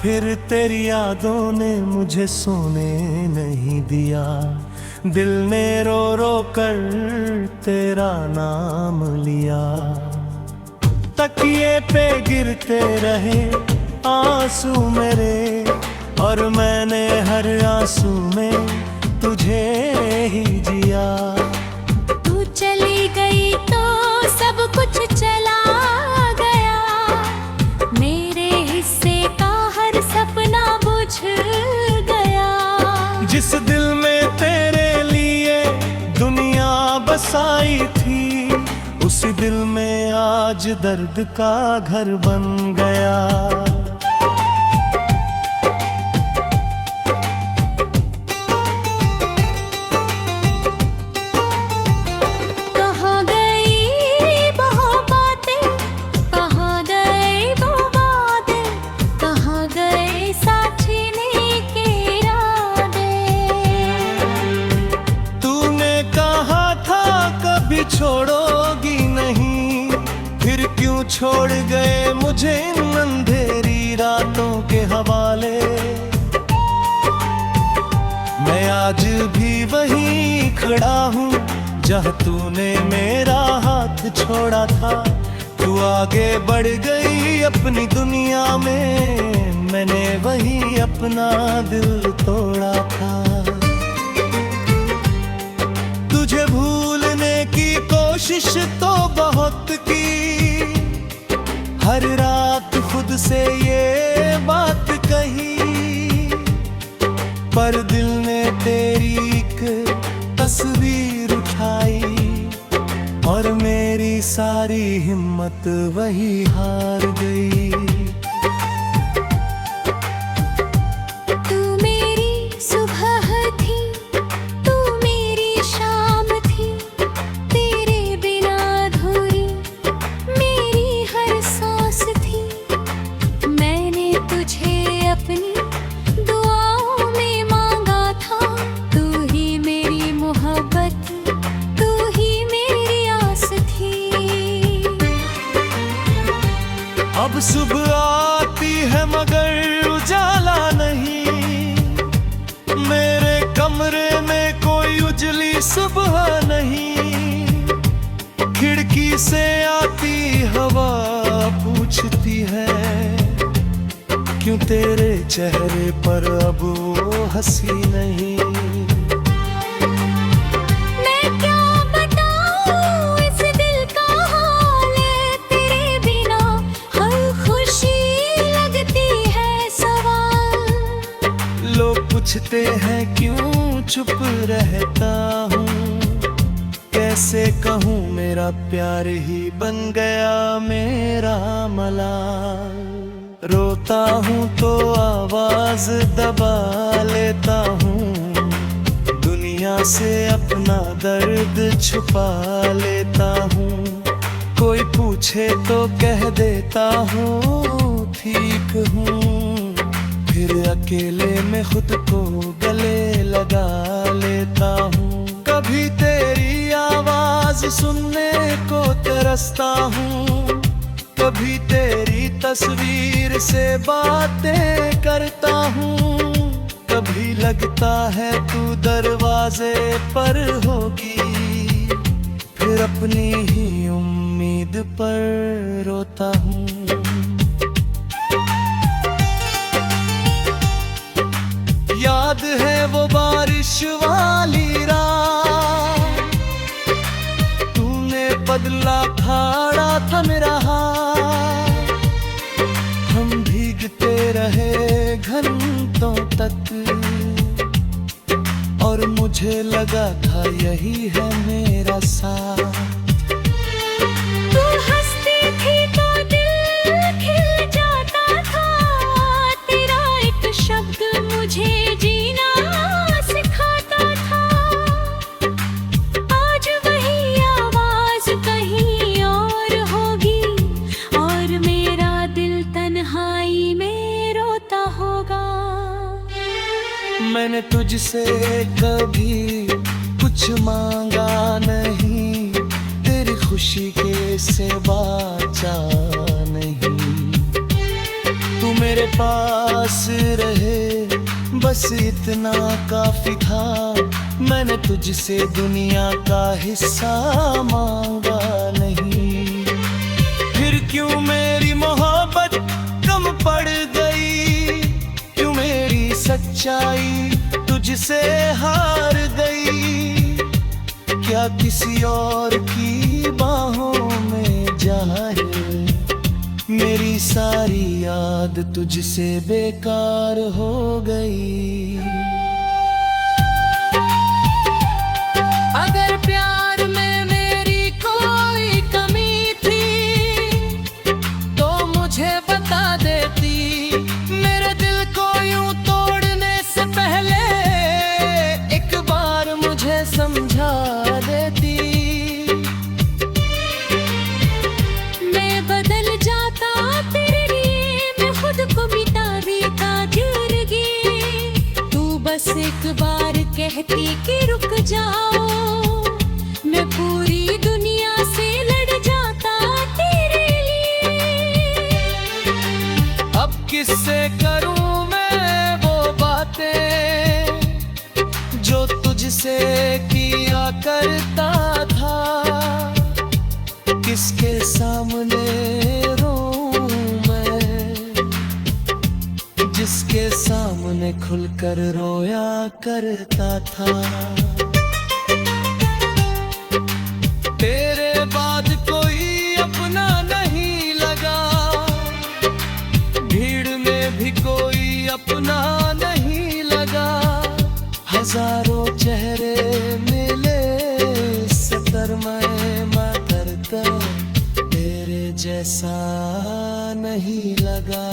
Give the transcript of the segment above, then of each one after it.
फिर तेरी यादों ने मुझे सोने नहीं दिया। दिल ने रो रो कर तेरा नाम लिया। तकिए पे गिरते रहे आंसू मेरे, और मैंने हर आंसू में तुझे ही जिया। तू चली गई तो सब कुछ चला गया, मेरे हिस्से का हर सपना बुझ गया। जिस दिल में तेरे लिए दुनिया बसाई थी, उसी दिल में आज दर्द का घर बन गया। कहाँ गई वो बातें, कहाँ गए वो वादे, कहाँ गए साचने के इरादे। तूने कहा था कभी छोड़ोगी नहीं, फिर क्यों छोड़ गए मुझे इन अंधेरी रातों के हवाले। मैं आज भी वहीं खड़ा हूँ जहाँ तूने मेरा हाथ छोड़ा था। तू आगे बढ़ गई अपनी दुनिया में, मैंने वहीं अपना दिल तोड़ा था। तुझे भूलने की कोशिश तो बहुत की, हर रात खुद से ये बात कही, पर दिल ने तेरी एक तस्वीर उठाई, और मेरी सारी हिम्मत वही हार गई। तू मेरी सुबह थी, तू मेरी शाम थी, तेरे बिना अधूरी मेरी हर सांस थी। मैंने तुझे अपनी दुआओं में मांगा था, तू ही मेरी मोहब्बत, तू ही मेरी आस थी। अब सुबह आती है मगर उजाला नहीं, मेरे कमरे में कोई उजली सुबह नहीं। खिड़की से आती हवा पूछती है, क्यों तेरे चेहरे पर अब वो हंसी नहीं। मैं क्या बताऊं इस दिल का हाल है, तेरे बिना हर खुशी लगती है सवाल। लोग पूछते हैं क्यों चुप रहता हूँ, कैसे कहूँ मेरा प्यार ही बन गया मेरा मलाल। रोता हूँ तो आवाज दबा लेता हूँ, दुनिया से अपना दर्द छुपा लेता हूँ। कोई पूछे तो कह देता हूँ ठीक हूँ, फिर अकेले में खुद को गले लगा लेता हूँ। कभी तेरी आवाज सुनने को तरसता हूँ, कभी तेरी तस्वीर से बातें करता हूँ। कभी लगता है तू दरवाजे पर होगी, फिर अपनी ही उम्मीद पर रोता हूँ। याद है वो बारिश वाली रात, तूने बदला फाड़ा था मेरा हाथ। हम भीगते रहे घंटों तक, और मुझे लगा था यही है मेरा साथ। तू हंसती थी तो दिल खिल जाता था, तेरा एक शब्द मुझे जीना सिखाता था। आज वही आवाज कहीं और होगी, और मेरा दिल तन्हाई में रोता होगा। मैंने तुझसे कभी कुछ मांगा नहीं, तेरी खुशी के सिवा चाह नहीं। तू मेरे पास रहे बस इतना काफी था। मैंने तुझसे दुनिया का हिस्सा मांगा नहीं। फिर क्यों मेरी मोहब्बत कम पड़ गई, क्यों मेरी सच्चाई तुझसे हार गई। क्या किसी और की बाहों में जाए, मेरी सारी याद तुझसे बेकार हो गई। अगर प्यार में मेरी कोई कमी थी तो मुझे बता देती। मेरे दिल को यूं तोड़ने से पहले एक बार मुझे समझा देती। मैं बदल जाता तेरे लिए, मैं खुद को मिटा देता जिंदगी। तू बस एक बार कहती कि रुक जाओ, मैं पूरी दुनिया से लड़ जाता तेरे लिए। अब किससे करूं मैं वो बातें जो तुझसे किया करता था। किसके सामने रोऊं मैं, जिसके सामने खुलकर रोया करता था। तेरे बाद कोई अपना नहीं लगा, भीड़ में भी कोई अपना नहीं लगा। हजारों चेहरे मिले सतर में करता, तेरे जैसा नहीं लगा।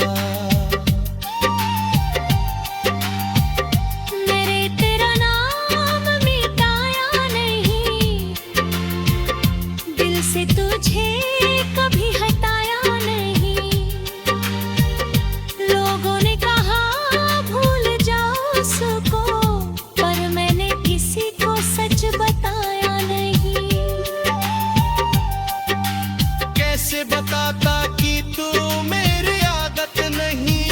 मेरे तेरा नाम मिटाया नहीं, दिल से तुझे कभी हटाया नहीं। लोगों ने कहा भूल जाओ उसको, पर मैंने किसी को सच बताया नहीं। कैसे बताता कि तू मेरी आदत नहीं।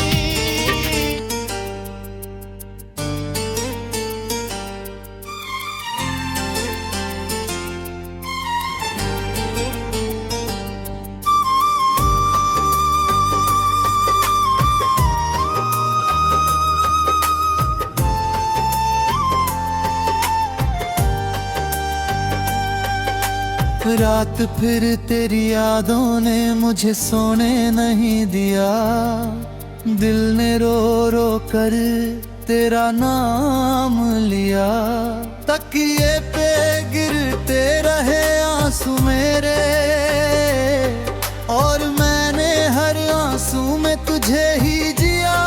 रात फिर तेरी यादों ने मुझे सोने नहीं दिया। दिल ने रो रो कर तेरा नाम लिया। तकिए पे गिरते रहे आंसू मेरे, और मैंने हर आंसू में तुझे ही जिया।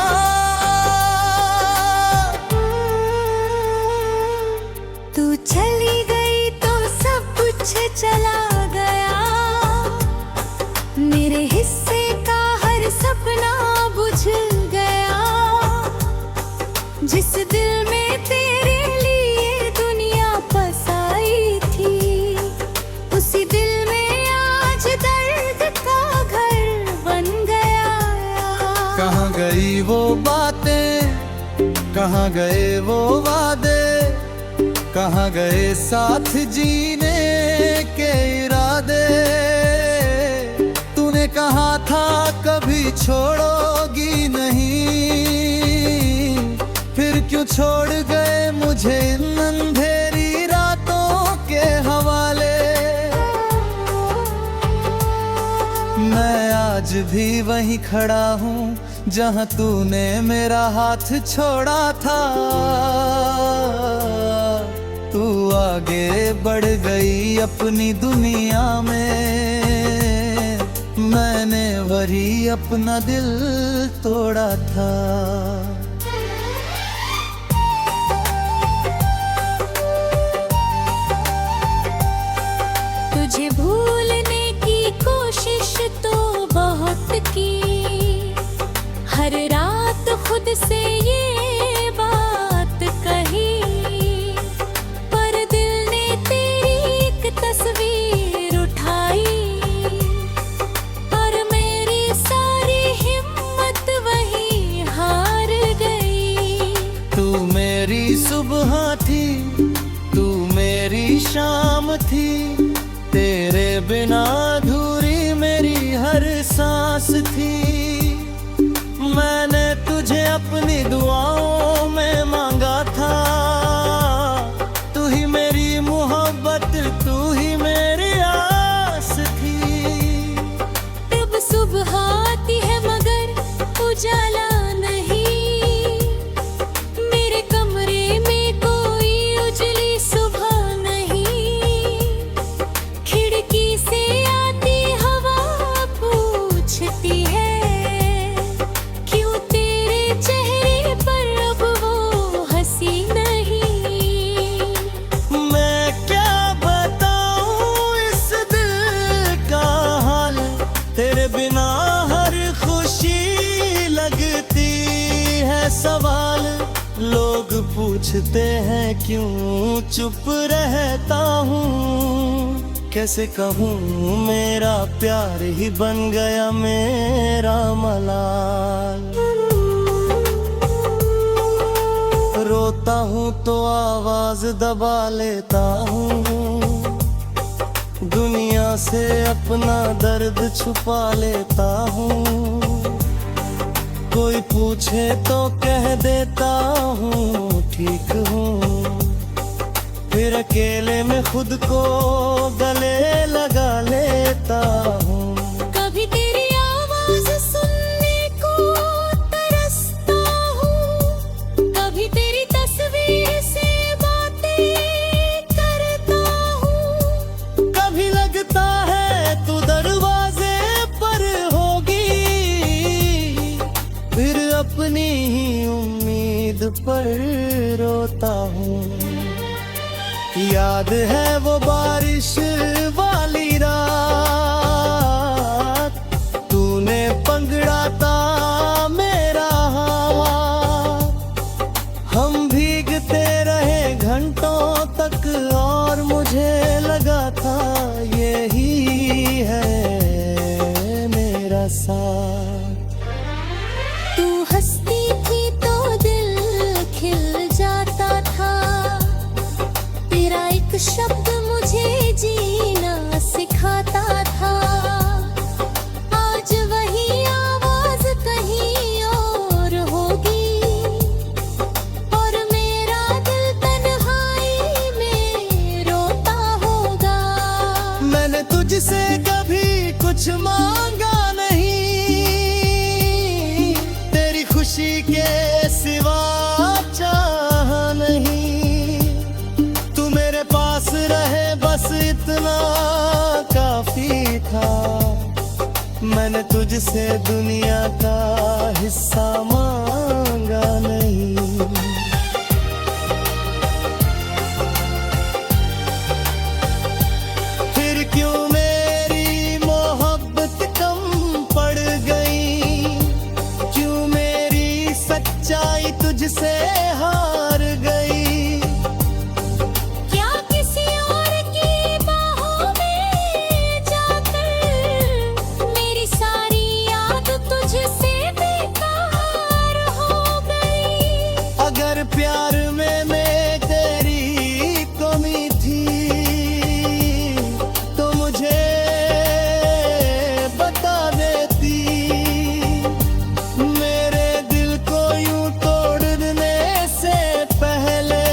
तू चली गई तो सब कुछ चला गया, मेरे हिस्से का हर सपना बुझ गया। जिस दिल में तेरे लिए दुनिया बसाई थी, उसी दिल में आज दर्द का घर बन गया। कहाँ गई वो बातें, कहाँ गए वो वादे, कहाँ गए साथ जीने के इरादे। तूने कहा था कभी छोड़ोगी नहीं, फिर क्यों छोड़ गए मुझे इन अंधेरी रातों के हवाले। मैं आज भी वहीं खड़ा हूँ जहाँ तूने मेरा हाथ छोड़ा था। तू आगे बढ़ गई अपनी दुनिया में, मैंने वही अपना दिल तोड़ा था। तुझे भूलने की कोशिश तो बहुत की, हर रात खुद से ये बात कही, पर दिल ने तेरी एक तस्वीर उठाई, और मेरी सारी हिम्मत वही थी, तू मेरी शाम थी, तेरे बिना अधूरी मेरी हर सांस थी। मैंने तुझे अपनी दुआओं में मांगा था, तू ही मेरी मोहब्बत, तू ही मेरी आस थी। तब सुबह आती है मगर उजाला नहीं, मेरे कमरे में कोई उजली सुबह नहीं। खिड़की से आती हवा पूछती है, क्यों तेरे चेहरे पर अब वो हंसी नहीं। मैं क्या बताऊं इस दिल का हाल, तेरे बिना हर खुशी लगती है सवाल। लोग पूछते हैं क्यों चुप रहता हूँ, कैसे कहूँ मेरा प्यार ही बन गया मेरा मलाल। रोता हूँ तो आवाज दबा लेता हूँ, दुनिया से अपना दर्द छुपा लेता हूँ। कोई पूछे तो कह देता हूँ ठीक हूँ, फिर अकेले में खुद को गले लगा लेता हूँ। कभी तेरी आवाज सुनने को तरसता हूँ, कभी तेरी तस्वीर से बातें करता हूँ। कभी लगता है तू दरवाजे पर होगी, फिर अपनी ही उम्मीद पर रोता हूँ। याद है वो बारिश वाली रात, तूने पकड़ा था मेरा हाथ। हम भीगते रहे घंटों तक और मुझे लगा था यही है मेरा साथ। तू हंसती थी तो दिल खिल जाता था, तेरा एक शब्द मुझे जीना सिखाता था। आज वही आवाज कहीं और होगी, और मेरा दिल तन्हाई में रोता होगा। मैंने तुझसे कभी कुछ मांगा नहीं, तेरी खुशी के सिवा चाह नहीं। तू मेरे पास रहे बस इतना काफी था, मैंने तुझसे दुनिया का हिस्सा मांगा नहीं। फिर क्यों मेरी मोहब्बत कम पड़ गई, क्यों मेरी सच्चाई तुझसे हार गई। क्या किसी और की बाहों में जाकर मेरी सारी याद तुझसे बेकार हो गई। अगर प्यार में मैं तेरी कमी थी तो मुझे बता देती, मेरे दिल को यूं तोड़ने से पहले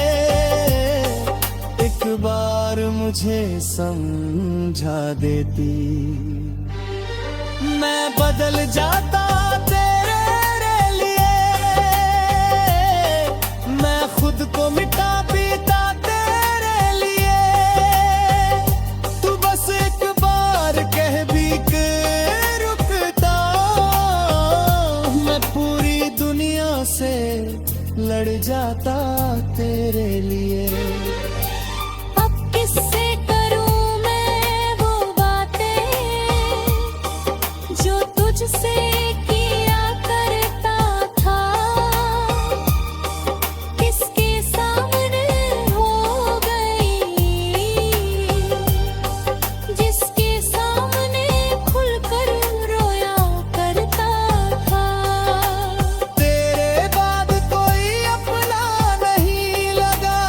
एक बार मुझे समझा देती। मैं बदल जाता तेरे लिए, मैं खुद को मिटा पीता तेरे लिए। तू बस एक बार कह भी के रुकता, मैं पूरी दुनिया से लड़ जाता तेरे लिए। अब किससे करूं मैं वो बातें जो तुझसे किया करता था। किसके सामने हो गई, जिसके सामने खुलकर रोया करता था। तेरे बाद कोई अपना नहीं लगा,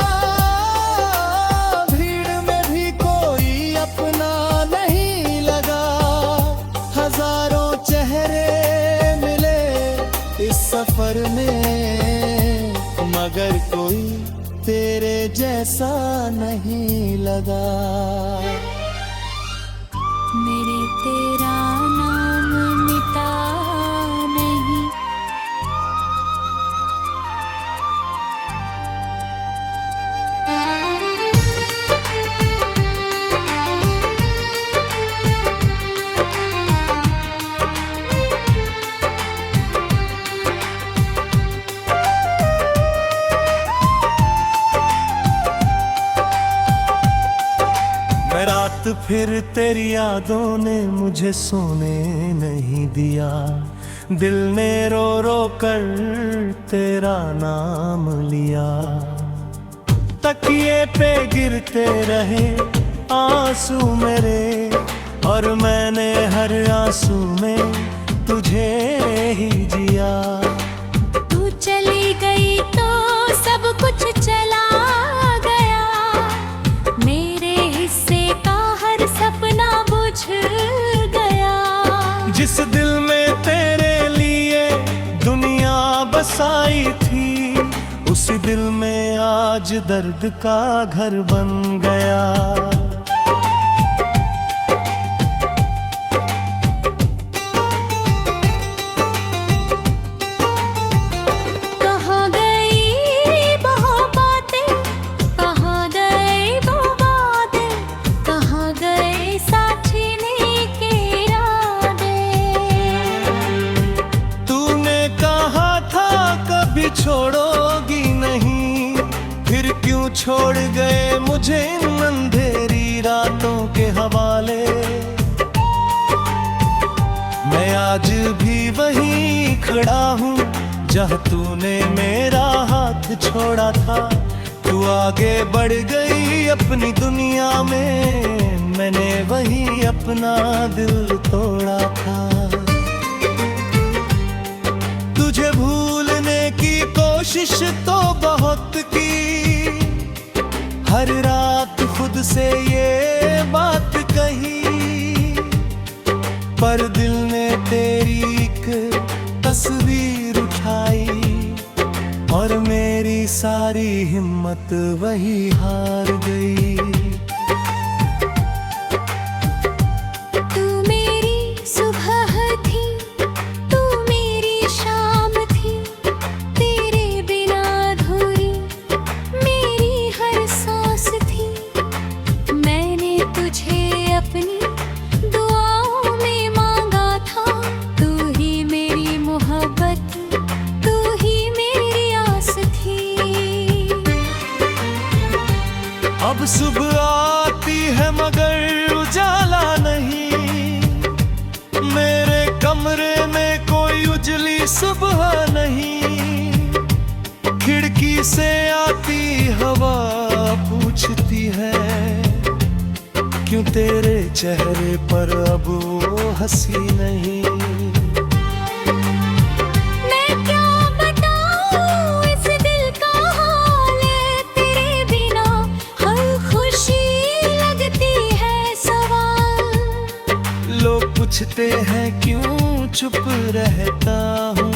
मगर कोई तेरे जैसा नहीं लगा। मेरे तेरा नाम मिटा नहीं। रात फिर तेरी यादों ने मुझे सोने नहीं दिया। दिल ने रो रो कर तेरा नाम लिया। तकिए पे गिरते रहे आंसू मेरे, और मैंने हर आंसू में तुझे ही जिया। तू चली गई तो सब कुछ चला गया। मेरे हिस्से का हर सपना बुझ गया। जिस दिल में तेरे लिए दुनिया बसाई थी, उसी दिल में आज दर्द का घर बन गया। छोड़ोगी नहीं, फिर क्यों छोड़ गए मुझे इन अंधेरी रातों के हवाले। मैं आज भी वहीं खड़ा हूँ जहाँ तूने मेरा हाथ छोड़ा था। तू आगे बढ़ गई अपनी दुनिया में, मैंने वहीं अपना दिल तोड़ा था। तुझे भूलने की कोशिश तो बहुत की, हर रात खुद से ये बात कही, पर दिल ने तेरी एक तस्वीर उठाई, और मेरी सारी हिम्मत वही हार गई। अब सुबह आती है मगर उजाला नहीं, मेरे कमरे में कोई उजली सुबह नहीं। खिड़की से आती हवा पूछती है, क्यों तेरे चेहरे पर अब वो हंसी नहीं। पूछते हैं क्यों चुप रहता हूँ,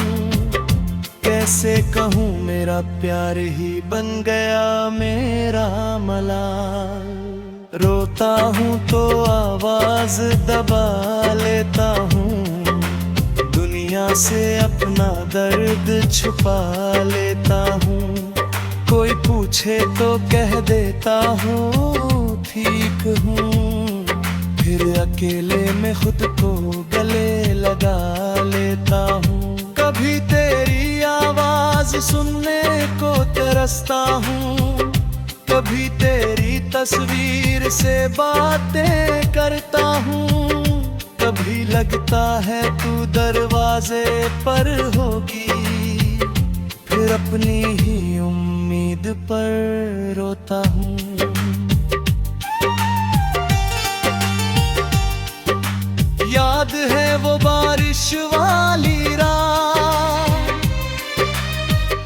कैसे कहूँ मेरा प्यार ही बन गया मेरा मलाल। रोता हूँ तो आवाज दबा लेता हूँ, दुनिया से अपना दर्द छुपा लेता हूँ। कोई पूछे तो कह देता हूँ ठीक हूँ, फिर अकेले में खुद को गले लगा लेता हूँ। कभी तेरी आवाज सुनने को तरसता हूँ, कभी तेरी तस्वीर से बातें करता हूँ। कभी लगता है तू दरवाजे पर होगी, फिर अपनी ही उम्मीद पर रोता हूँ। याद है वो बारिश वाली रात,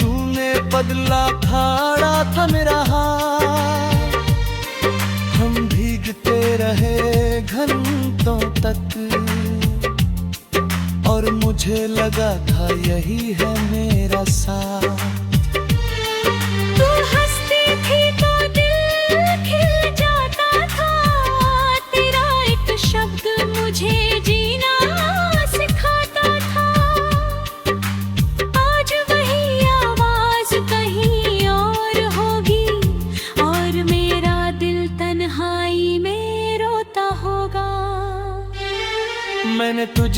तूने बदला खाड़ा था मेरा हाथ। हम भीगते रहे घंटों तक, और मुझे लगा था यही है मेरा साथ।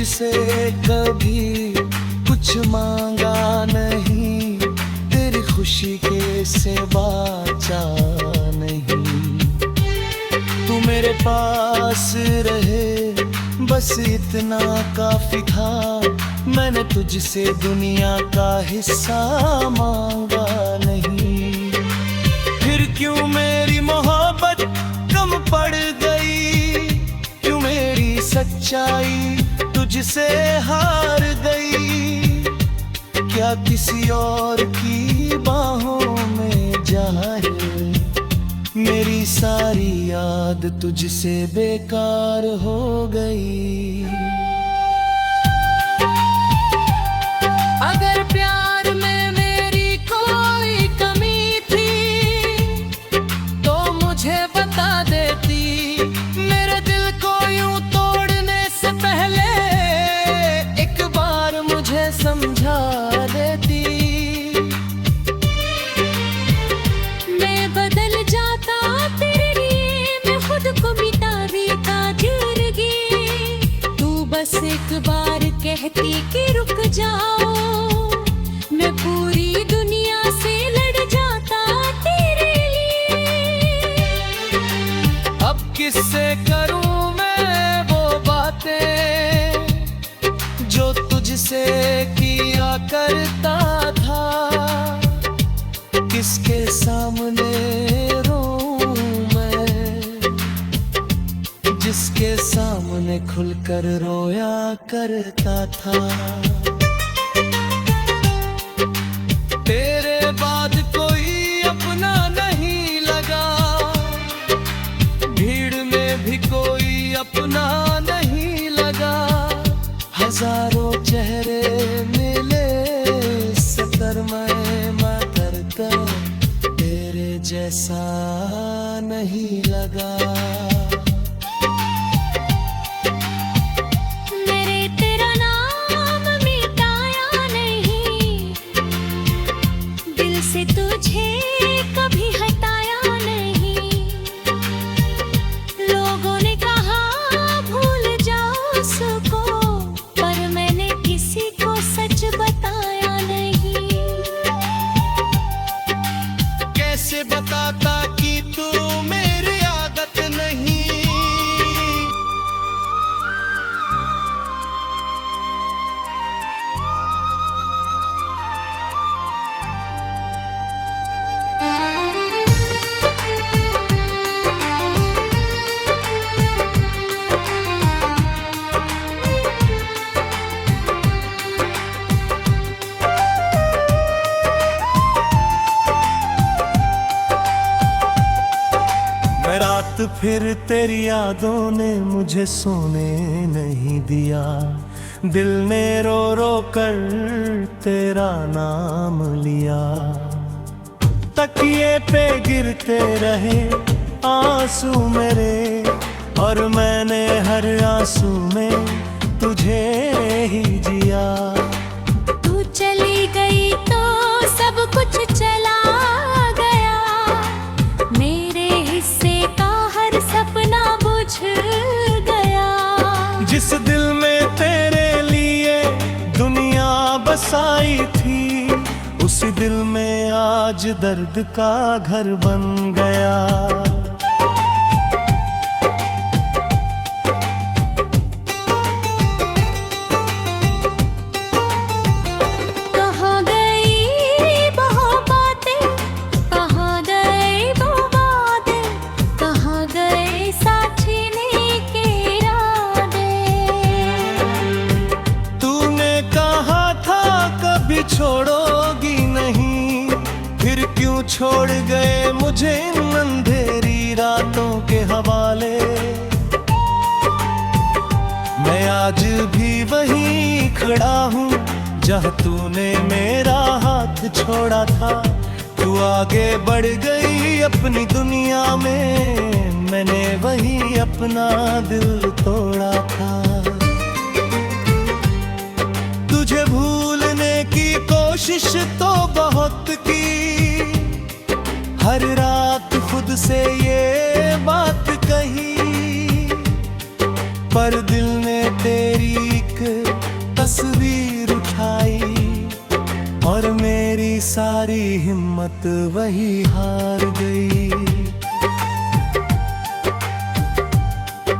तुझसे कभी कुछ मांगा नहीं, तेरी खुशी के सिवा चाह नहीं। तू मेरे पास रहे बस इतना काफी था, मैंने तुझसे दुनिया का हिस्सा मांगा नहीं। फिर क्यों मेरी मोहब्बत कम पड़ गई, क्यों मेरी सच्चाई तुझसे हार गई। क्या किसी और की बाहों में जाए, मेरी सारी याद तुझसे बेकार हो गई। अगर प्यार में मेरी कोई कमी थी तो मुझे बता देती, मेरे दिल को यूं तोड़ने से पहले एक बार मुझे समझा देती। मैं बदल जाता तेरे लिए, मैं खुद को मिटा देता जिंदगी। तू बस एक बार कहती कि रुक जाओ, मैं पूरी दुनिया से लड़ जाता तेरे लिए। अब किससे करूं मैं वो बातें जो तुझसे किया करता था, किसके सामने रोऊं मैं, जिसके सामने खुलकर रोया करता था। तेरे बाद कोई अपना नहीं लगा, भीड़ में भी कोई अपना नहीं लगा। हजारों चेहरे मिले सतर में कर, तेरे जैसा नहीं लगा। मैंने तेरा नाम मिटाया नहीं, दिल से तुझे कभी हटाया नहीं। लोगों ने कहा भूल जाओ उसको, पर मैंने किसी को सच बताया नहीं। कैसे बताता कि तू मेरी आदत नहीं। रात फिर तेरी यादों ने मुझे सोने नहीं दिया, दिल ने रो रो कर तेरा नाम लिया। तकिए पे गिरते रहे आंसू मेरे, और मैंने हर आंसू में तुझे ही जिया। तू चली गई तो सब कुछ चला गया, मेरे हिस्से का हर सपना बुझ गया। जिस दिल में तेरे लिए दुनिया बसाई थी, उसी दिल में आज दर्द का घर बन गया। कहाँ गई वो बातें, कहाँ गए वो वादे, कहाँ गए साथी के इरादे। तूने कहा था कभी छोड़ोगी नहीं, फिर क्यों छोड़ गए मुझे इन अंधेरी रातों के हवाले। मैं आज भी वहीं खड़ा हूँ जहाँ तूने मेरा हाथ छोड़ा था। तू आगे बढ़ गई अपनी दुनिया में, मैंने वहीं अपना दिल तोड़ा था। तुझे भूलने की कोशिश तो बहुत की, हर रात खुद से ये बात कही, पर दिल ने तेरी एक सारी हिम्मत वही हार गई।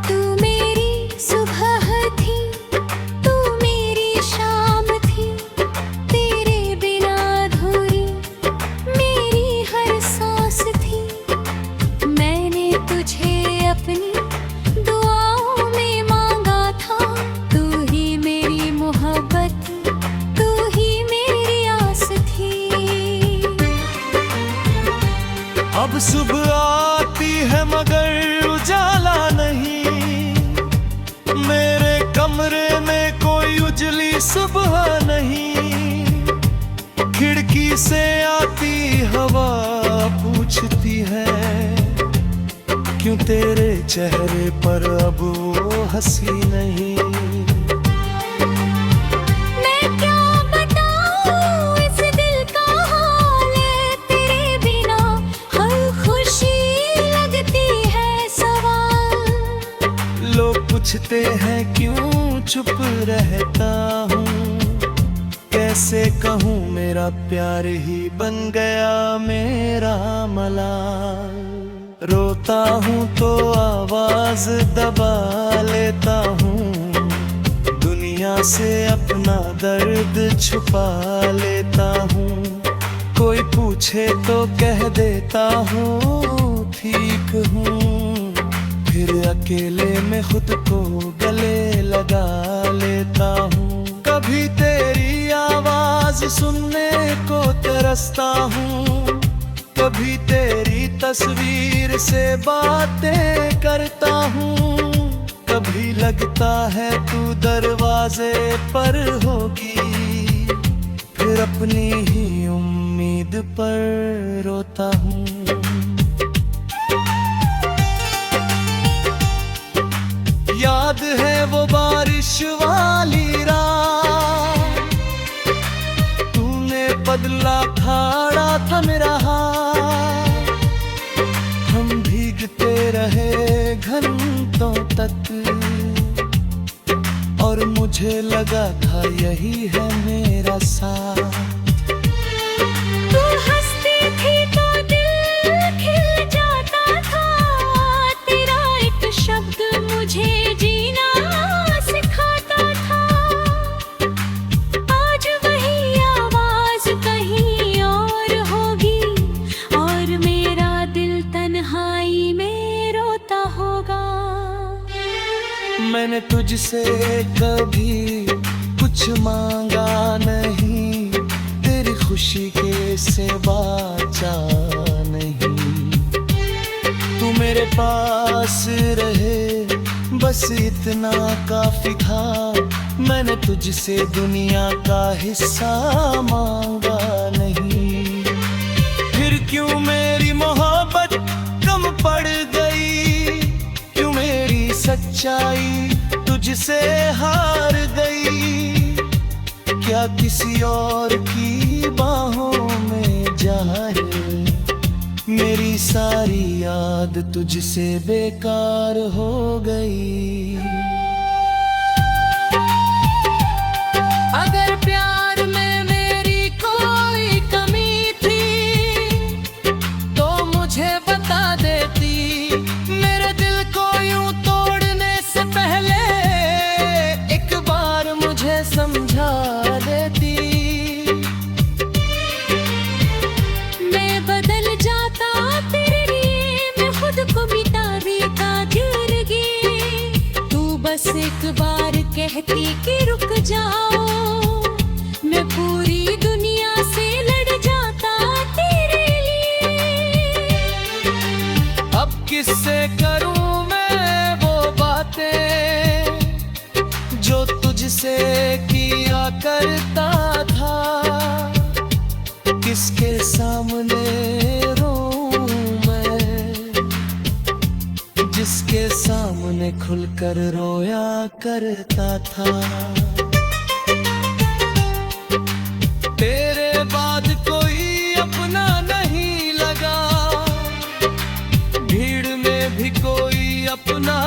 तू मेरी सुबह थी, तू मेरी शाम थी, तेरे बिना अधूरी मेरी हर सांस थी। मैंने तुझे अपनी दुआओं में मांगा था, तू ही मेरी मोहब्बत, तू ही मेरी आस थी। अब सुबह आती है मगर उजाला नहीं, मेरे कमरे में कोई उजली सुबह नहीं। खिड़की से आती हवा पूछती है, क्यों तेरे चेहरे पर अब वो हंसी नहीं। मैं क्या बताऊं इस दिल का हाल है, तेरे बिना हर खुशी लगती है सवाल। लोग पूछते हैं क्यों चुप रहता हूँ, कैसे कहूँ मेरा प्यार ही बन गया मेरा मलाल। रोता हूँ तो आवाज दबा लेता हूँ, दुनिया से अपना दर्द छुपा लेता हूँ। कोई पूछे तो कह देता हूँ ठीक हूँ, फिर अकेले में खुद को गले लगा लेता हूँ। कभी तेरी आवाज सुनने को तरसता हूँ, कभी तेरी तस्वीर से बातें करता हूँ। कभी लगता है तू दरवाजे पर होगी, फिर अपनी ही उम्मीद पर रोता हूँ। याद है वो बारिश वाली रात, तूने बदला खाड़ा था मेरा हाथ। हम भीगते रहे घंटों तक, और मुझे लगा था यही है मेरा साथ। तू हंसती थी तो दिल खिल जाता था, तेरा एक शब्द मुझे जीना सिखाता था। आज वही आवाज कहीं और होगी, और मेरा दिल तन्हाई में रोता होगा। मैंने तुझसे कभी कुछ मांगा नहीं, तेरी खुशी के सिवा चाह नहीं। तू मेरे पास रहे बस इतना काफी था, मैंने तुझसे दुनिया का हिस्सा मांगा नहीं। फिर क्यों मेरी मोहब्बत कम पड़ गई, क्यों मेरी सच्चाई तुझसे हार गई। क्या किसी और की बाहों में जाए, मेरी सारी याद तुझसे बेकार हो गई। अगर प्यार में मेरी कोई कमी थी तो मुझे बता देती, मेरे दिल को यूं तोड़ने से पहले एक बार मुझे समझा देती। मैं बदल जाता तेरे लिए, मैं खुद को मिटा देता जिंदगी। तू बस एक बार कहती कि रुक जाओ, मैं पूरी दुनिया से लड़ जाता तेरे लिए। अब किससे करूं मैं वो बातें जो तुझसे किया करता था, किसके सामने रोऊं मैं, जिसके सामने खुलकर रोया करता था। तेरे बाद कोई अपना नहीं लगा, भीड़ में भी कोई अपना